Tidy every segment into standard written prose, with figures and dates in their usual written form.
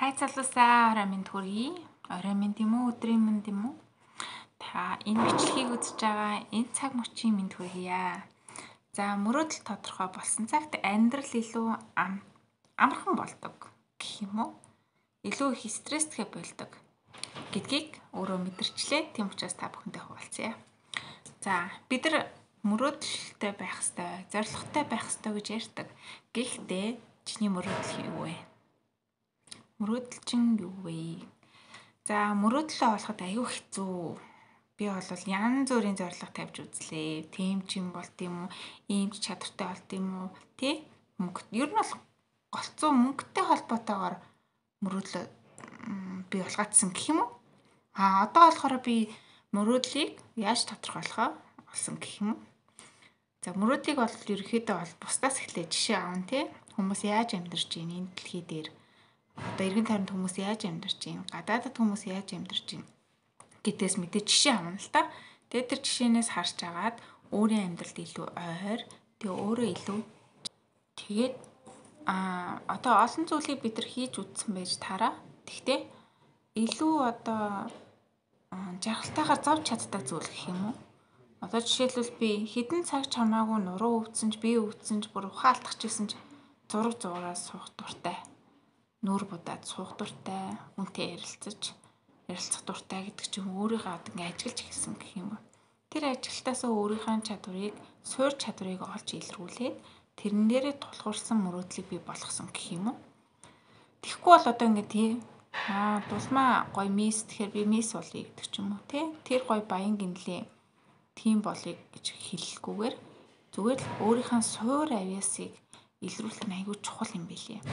Хай залуусаа орой минь төргий. Орой минь тийм үү, өдрийн минь тийм үү? Та энэ бичлэгийг үзэж байгаа энэ цаг мөчийн минь төргийа. За мөрөөдөл тодорхой болсон цагт амьдрал илүү амархан болдог гэх юм уу? Илүү их стресстэй болдог гэдгийг өөрөө мэдэрчлээ. Тийм учраас та бүхэндээ хуваалцъя. За бид нар мөрөөдөлтэй байх ёстой, зорилготой байх ёстой гэж ярьдаг. Гэхдээ чиний мөрөөдөл юу вэ? Мөрөөдөл чинь юу вэ? За мөрөөдлөө олоход аюу хэцүү. Би бол янз бүрийн зорилго тавьж үзлээ. Тийм ч юм бол тийм үү? Ийм ч чадвартай бол тийм үү? Тэ? Ер нь бол голцоо мөнгөтэй холбоотойгоор мөрөөдлөө би олгоодсон гэх юм уу? Одоо болохоор би мөрөөдлийг яаж тодорхойлохоо олсон гэх юм уу? За мөрөөдлийг бол ерөөхдөө бол бусдаас эхлээд жишээ аавн тий. Хүмүүс яаж амьдарч байна энэ дэлхий дээр? Одоо эргэн тойронд хүмүүс яаж амьдарч байна? Гадаадд хүмүүс яаж амьдарч байна? Гэдээс мэдээ жишээ авна л та. Тэгээд тэр жишээнээс харж агаад өөрийн амьдралд илүү ойр, тэгээ өөрөө илүү тэгээд одоо олон зүйлийг бид нар хийж үзсэн байж таараа. Тэгтээ илүү одоо жаргалтайгаар зовж чаддаг зүйл гэх юм уу? Одоо жишээлбэл би хэдэн цаг чамаагүй нуруу өвдсөн ч би өвдсөн ч бүр ухаалтах гэсэн ч зураг зураад суух дуртай. Нүүр будаад суух дуртай, үнтэй ярилцах дуртай гэдэг чинь өөрийгөө ингээ ажиглаж эхэлсэн гэх юм ба. Тэр ажилтаасаа өөрийнхөө чадварыг, суур чадварыг олж илрүүлээд тэрэн дээрээ тулгуурсан мөрөөдлийг бий болгосон гэх юм уу? Тэгэхгүй бол одоо ингээ тий дулмаа гой мис тэгэхээр би мис болъё гэдэг ч юм уу тий. Тэр гой баян гинлээ тийм болъё гэж хэлэхгүйгээр зүгээр л өөрийнхөө суур авьяасыг илрүүлэх нь аягүй чухал юм билээ.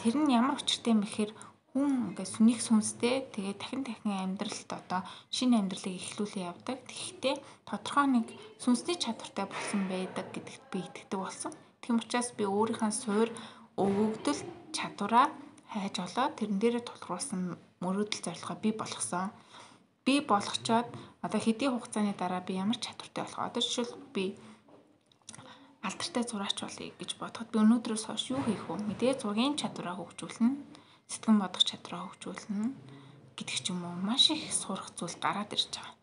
Тэр нь ямар учиртай юм бэхээр хүн ингээ сүнийх сүнстэй тэгээ дахин амьдралд одоо шинэ амьдралыг эхлүүлээ явдаг. Тэгэхдээ тодорхой нэг сүнсний чадвартай болсон байдаг гэдэгт би итгэдэг болсон. Тийм учраас би өөрийнхөө суур өгөгдөл чадвараа хайж олоод тэрэн дээрээ тулгуурласан мөрөөдөл зорилгоо бий болгосон. Би болгочоод одоо хэдийн хугацааны дараа би ямар чадвартай болох вэ? Одоо жишээлбэл би алдартай зураач болъё гэж бодоход би өнөөдрөөс хойш юу хийх вэ? Мэдээ зургийн чадвараа хөгжүүлнэ, сэтгэн бодох чадвараа хөгжүүлнэ гэдэг ч юм уу маш их сурах зүйл гараад ирж байгаа.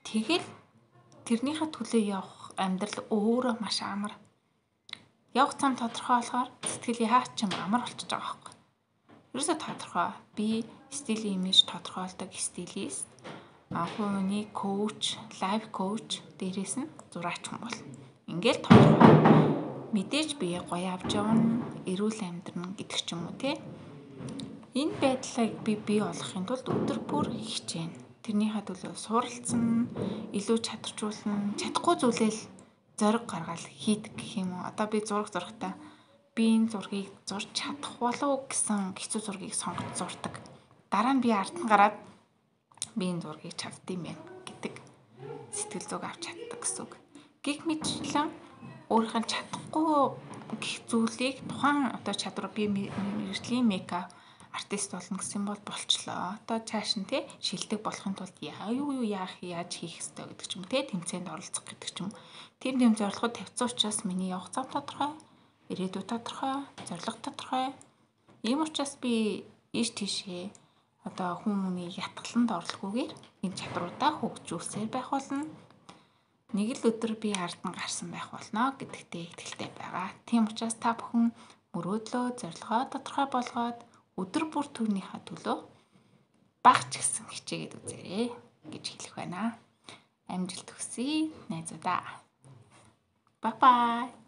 Тэгэл тэрнийхээ төлөө явах амьдрал өөрөө маш амар. Явах зам тодорхой болохоор сэтгэл яач ч юм амар болчихж байгаа байхгүй. Ерөөсө тодорхой. Би стилийн имиж тодорхойлдог стилист, хувийн коуч, лайф коуч, дээрээс нь зураач хүн бол. Ингээл тодорхой. Мэдээж бие гоё авч явна, эрүүл амьдрна гэдэг ч юм уу те. Энэ байдлыг би бий болгохын тулд өдөр бүр хичээнэ. Тэрнийхээ төлөө суралцсан, илүү чадваржуулна, чадахгүй зүйлэл зориг гаргаад хийдэг гэх юм уу. Одоо би зураг зурхтаа би энэ зургийг зурж чадах болов гэсэн хэцүү зургийг сонгож зурдаг. Дараа нь би ард нь гараад би энэ зургийг чаддсан байна гэдэг сэтгэл зүг авч чаддаг гэсэн үг. Гэх мэтчлэн өөрийнх нь чадахгүй гэх зүйлийг тухайн одоо чадвар би мэргэжлийн мейкап артист болно гэсэн бол болчлоо. Одоо цааш нь те шилдэг болохын тулд юу яах, яаж хийх ёстой гэдэг ч юм те тэмцээнд оролцох гэдэг ч юм. Тийм зорилгод тавьсан учраас миний явах зам тодорхой, ирээдүй тодорхой, зорилго тодорхой. Ийм учраас би ийш тийшээ одоо хүмүүний ятгаланд орлохгүйгээр энэ чадруудаа хөгжүүлсээр байх болно. Нэг л өдөр би ард нь гарсан байх болно гэдэгтээ итгэлтэй байгаа. Тийм учраас та бүхэн мөрөөдлөө, зорилгоо тодорхой болгоод өдөр бүр түүнийхээ төлөө багч гэсэн хичээгээд үзээрэй гэж хэлэх байна. Амжилт хүсье найзуудаа. Bye bye.